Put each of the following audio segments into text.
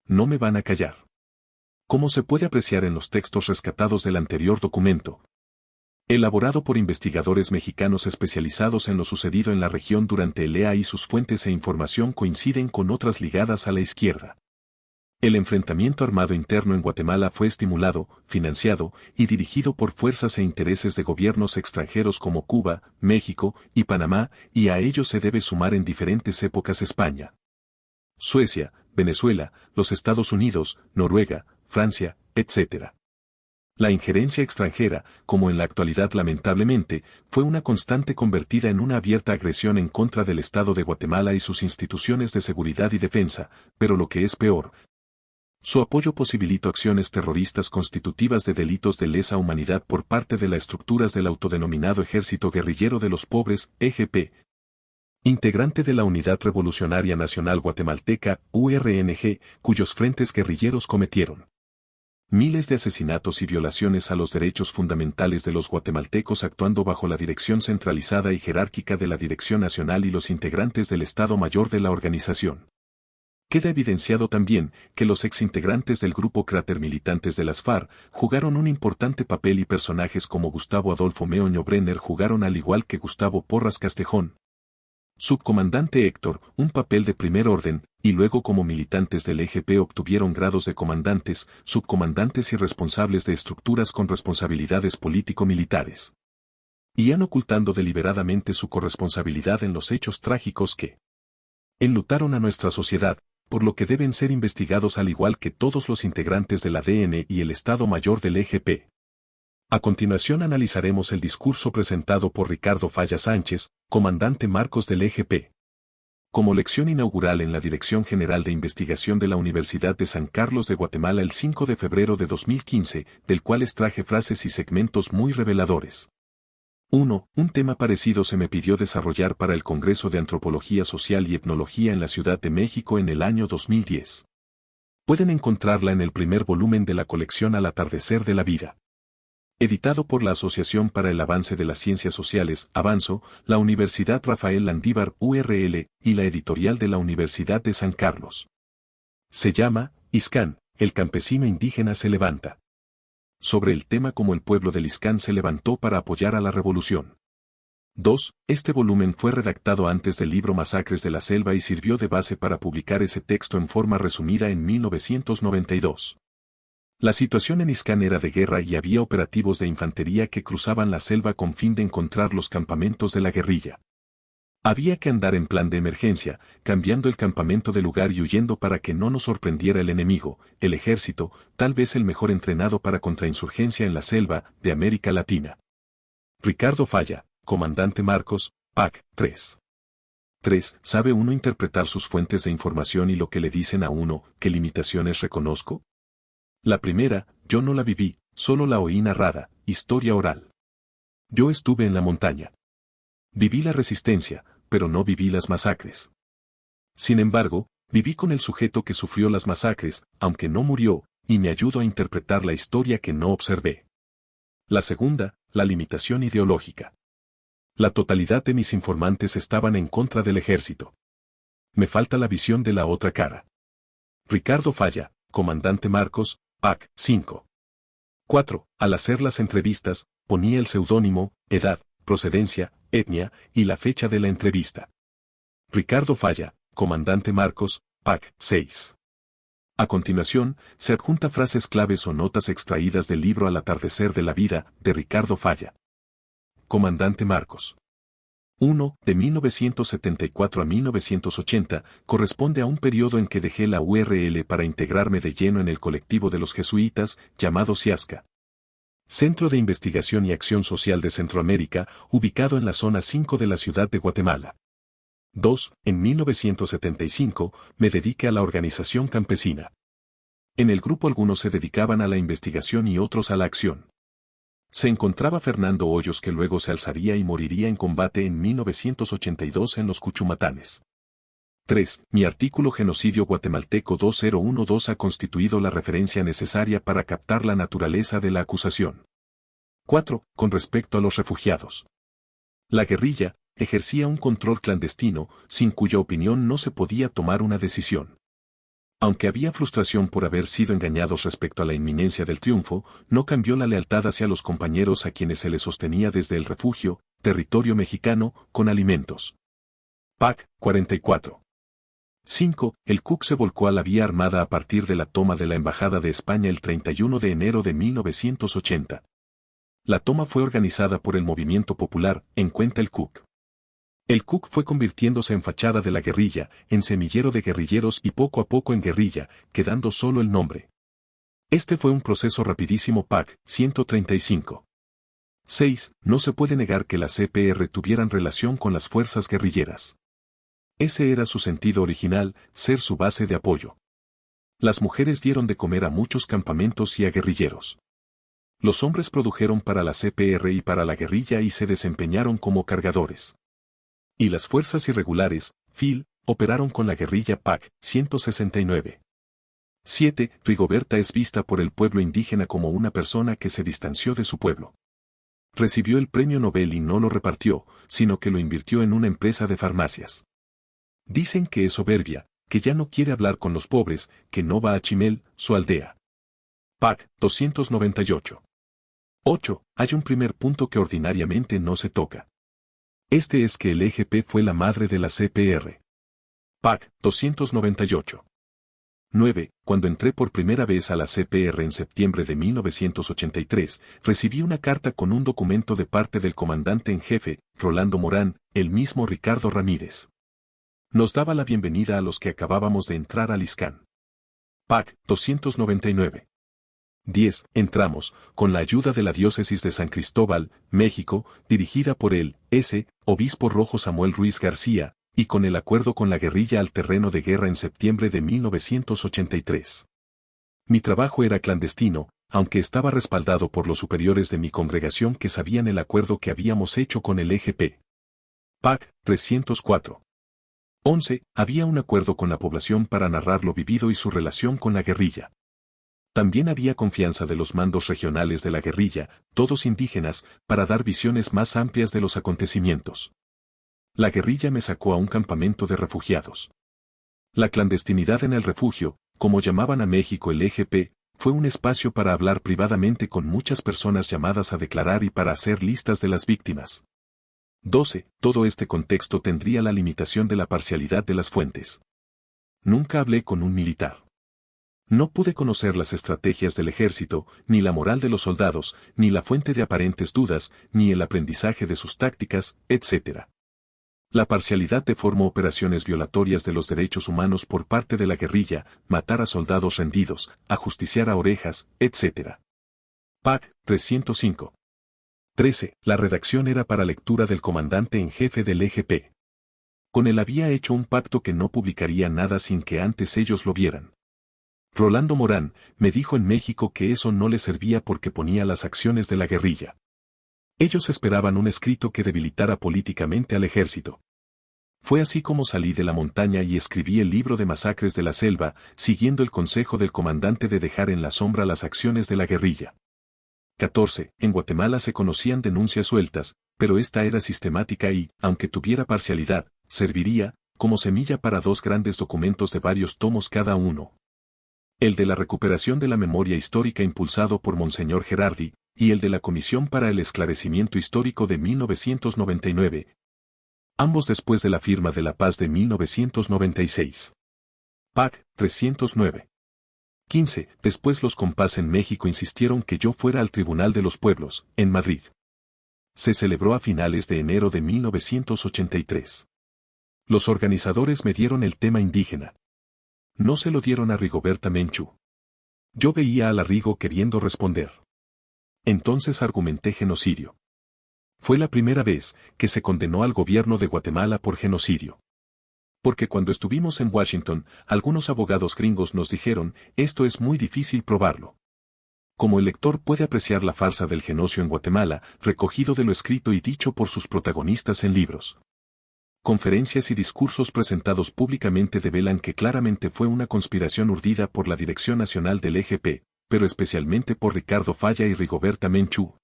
no me van a callar. Como se puede apreciar en los textos rescatados del anterior documento, elaborado por investigadores mexicanos especializados en lo sucedido en la región durante el EA y sus fuentes e información coinciden con otras ligadas a la izquierda. El enfrentamiento armado interno en Guatemala fue estimulado, financiado y dirigido por fuerzas e intereses de gobiernos extranjeros como Cuba, México y Panamá, y a ello se debe sumar en diferentes épocas España, Suecia, Venezuela, los Estados Unidos, Noruega, Francia, etc. La injerencia extranjera, como en la actualidad lamentablemente, fue una constante convertida en una abierta agresión en contra del Estado de Guatemala y sus instituciones de seguridad y defensa, pero lo que es peor, su apoyo posibilitó acciones terroristas constitutivas de delitos de lesa humanidad por parte de las estructuras del autodenominado Ejército Guerrillero de los Pobres, EGP, integrante de la Unidad Revolucionaria Nacional Guatemalteca, URNG, cuyos frentes guerrilleros cometieron miles de asesinatos y violaciones a los derechos fundamentales de los guatemaltecos actuando bajo la dirección centralizada y jerárquica de la Dirección Nacional y los integrantes del Estado Mayor de la organización. Queda evidenciado también que los exintegrantes del grupo Cráter militantes de las FARC jugaron un importante papel y personajes como Gustavo Adolfo Meoño Brenner jugaron al igual que Gustavo Porras Castejón, subcomandante Héctor, un papel de primer orden, y luego como militantes del EGP obtuvieron grados de comandantes, subcomandantes y responsables de estructuras con responsabilidades político-militares. Iban ocultando deliberadamente su corresponsabilidad en los hechos trágicos que enlutaron a nuestra sociedad, por lo que deben ser investigados al igual que todos los integrantes del ADN y el Estado Mayor del EGP. A continuación analizaremos el discurso presentado por Ricardo Falla Sánchez, comandante Marcos del EGP. Como lección inaugural en la Dirección General de Investigación de la Universidad de San Carlos de Guatemala el 5 de febrero de 2015, del cual extraje frases y segmentos muy reveladores. 1. Un tema parecido se me pidió desarrollar para el Congreso de Antropología Social y Etnología en la Ciudad de México en el año 2010. Pueden encontrarla en el primer volumen de la colección Al atardecer de la vida. Editado por la Asociación para el Avance de las Ciencias Sociales, Avanzo, la Universidad Rafael Landívar, URL, y la editorial de la Universidad de San Carlos. Se llama, Ixcán, el campesino indígena se levanta. Sobre el tema cómo el pueblo del Ixcán se levantó para apoyar a la revolución. 2. Este volumen fue redactado antes del libro Masacres de la Selva y sirvió de base para publicar ese texto en forma resumida en 1992. La situación en Ixcán era de guerra y había operativos de infantería que cruzaban la selva con fin de encontrar los campamentos de la guerrilla. Había que andar en plan de emergencia, cambiando el campamento de lugar y huyendo para que no nos sorprendiera el enemigo, el ejército, tal vez el mejor entrenado para contrainsurgencia en la selva, de América Latina. Ricardo Falla, comandante Marcos, PAC, 3. 3. ¿Sabe uno interpretar sus fuentes de información y lo que le dicen a uno? ¿Qué limitaciones reconozco? La primera, yo no la viví, solo la oí narrada, historia oral. Yo estuve en la montaña. Viví la resistencia, pero no viví las masacres. Sin embargo, viví con el sujeto que sufrió las masacres, aunque no murió, y me ayudó a interpretar la historia que no observé. La segunda, la limitación ideológica. La totalidad de mis informantes estaban en contra del ejército. Me falta la visión de la otra cara. Ricardo Falla, comandante Marcos, PAC, 5. 4. Al hacer las entrevistas, ponía el seudónimo, edad, procedencia, etnia, y la fecha de la entrevista. Ricardo Falla, comandante Marcos, PAC, 6. A continuación, se adjunta frases claves o notas extraídas del libro Al atardecer de la vida, de Ricardo Falla. Comandante Marcos. 1. De 1974 a 1980, corresponde a un periodo en que dejé la URL para integrarme de lleno en el colectivo de los jesuitas, llamado CIASCA. Centro de Investigación y Acción Social de Centroamérica, ubicado en la zona 5 de la ciudad de Guatemala. 2. En 1975, me dediqué a la organización campesina. En el grupo algunos se dedicaban a la investigación y otros a la acción. Se encontraba Fernando Hoyos que luego se alzaría y moriría en combate en 1982 en los Cuchumatanes. 3. Mi artículo Genocidio Guatemalteco 2012 ha constituido la referencia necesaria para captar la naturaleza de la acusación. 4. Con respecto a los refugiados. La guerrilla ejercía un control clandestino, sin cuya opinión no se podía tomar una decisión. Aunque había frustración por haber sido engañados respecto a la inminencia del triunfo, no cambió la lealtad hacia los compañeros a quienes se les sostenía desde el refugio, territorio mexicano, con alimentos. Pac. 44. 5. El Cook se volcó a la vía armada a partir de la toma de la Embajada de España el 31 de enero de 1980. La toma fue organizada por el Movimiento Popular, en cuenta el Cook. El Cook fue convirtiéndose en fachada de la guerrilla, en semillero de guerrilleros y poco a poco en guerrilla, quedando solo el nombre. Este fue un proceso rapidísimo. Pac. 135. 6. No se puede negar que las CPR tuvieran relación con las fuerzas guerrilleras. Ese era su sentido original, ser su base de apoyo. Las mujeres dieron de comer a muchos campamentos y a guerrilleros. Los hombres produjeron para la CPR y para la guerrilla y se desempeñaron como cargadores. Y las fuerzas irregulares, FIL, operaron con la guerrilla. Pac. 169. 7. Rigoberta es vista por el pueblo indígena como una persona que se distanció de su pueblo. Recibió el premio Nobel y no lo repartió, sino que lo invirtió en una empresa de farmacias. Dicen que es soberbia, que ya no quiere hablar con los pobres, que no va a Chimel, su aldea. Pac. 298. 8. Hay un primer punto que ordinariamente no se toca. Este es que el EGP fue la madre de la CPR. Pac. 298. 9. Cuando entré por primera vez a la CPR en septiembre de 1983, recibí una carta con un documento de parte del comandante en jefe, Rolando Morán, el mismo Ricardo Ramírez. Nos daba la bienvenida a los que acabábamos de entrar al ISCAN. Pac. 299. 10. Entramos, con la ayuda de la diócesis de San Cristóbal, México, dirigida por el obispo rojo Samuel Ruiz García, y con el acuerdo con la guerrilla al terreno de guerra en septiembre de 1983. Mi trabajo era clandestino, aunque estaba respaldado por los superiores de mi congregación que sabían el acuerdo que habíamos hecho con el EGP. Pac. 304. 11. Había un acuerdo con la población para narrar lo vivido y su relación con la guerrilla. También había confianza de los mandos regionales de la guerrilla, todos indígenas, para dar visiones más amplias de los acontecimientos. La guerrilla me sacó a un campamento de refugiados. La clandestinidad en el refugio, como llamaban a México el EGP, fue un espacio para hablar privadamente con muchas personas llamadas a declarar y para hacer listas de las víctimas. 12. Todo este contexto tendría la limitación de la parcialidad de las fuentes. Nunca hablé con un militar. No pude conocer las estrategias del ejército, ni la moral de los soldados, ni la fuente de aparentes dudas, ni el aprendizaje de sus tácticas, etc. La parcialidad deformó operaciones violatorias de los derechos humanos por parte de la guerrilla, matar a soldados rendidos, ajusticiar a orejas, etc. Pac. 305. 13. La redacción era para lectura del comandante en jefe del EGP. Con él había hecho un pacto que no publicaría nada sin que antes ellos lo vieran. Rolando Morán me dijo en México que eso no le servía porque ponía las acciones de la guerrilla. Ellos esperaban un escrito que debilitara políticamente al ejército. Fue así como salí de la montaña y escribí el libro de Masacres de la Selva, siguiendo el consejo del comandante de dejar en la sombra las acciones de la guerrilla. 14. En Guatemala se conocían denuncias sueltas, pero esta era sistemática y, aunque tuviera parcialidad, serviría, como semilla para dos grandes documentos de varios tomos cada uno. El de la recuperación de la memoria histórica impulsado por Monseñor Gerardi, y el de la Comisión para el Esclarecimiento Histórico de 1999. Ambos después de la firma de la paz de 1996. Pac. 309. 15. Después los compás en México insistieron que yo fuera al Tribunal de los Pueblos, en Madrid. Se celebró a finales de enero de 1983. Los organizadores me dieron el tema indígena. No se lo dieron a Rigoberta Menchú. Yo veía a la Rigo queriendo responder. Entonces argumenté genocidio. Fue la primera vez que se condenó al gobierno de Guatemala por genocidio. Porque cuando estuvimos en Washington, algunos abogados gringos nos dijeron, esto es muy difícil probarlo. Como el lector puede apreciar la farsa del genocidio en Guatemala, recogido de lo escrito y dicho por sus protagonistas en libros. Conferencias y discursos presentados públicamente develan que claramente fue una conspiración urdida por la Dirección Nacional del EGP, pero especialmente por Ricardo Falla y Rigoberta Menchú.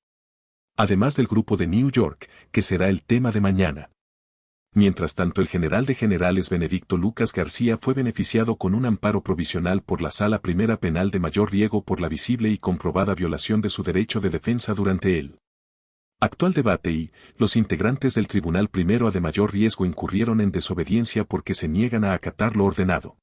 Además del grupo de New York, que será el tema de mañana. Mientras tanto, el general de generales Benedicto Lucas García fue beneficiado con un amparo provisional por la Sala Primera Penal de Mayor Riesgo por la visible y comprobada violación de su derecho de defensa durante el actual debate y, los integrantes del Tribunal Primero A de Mayor Riesgo incurrieron en desobediencia porque se niegan a acatar lo ordenado.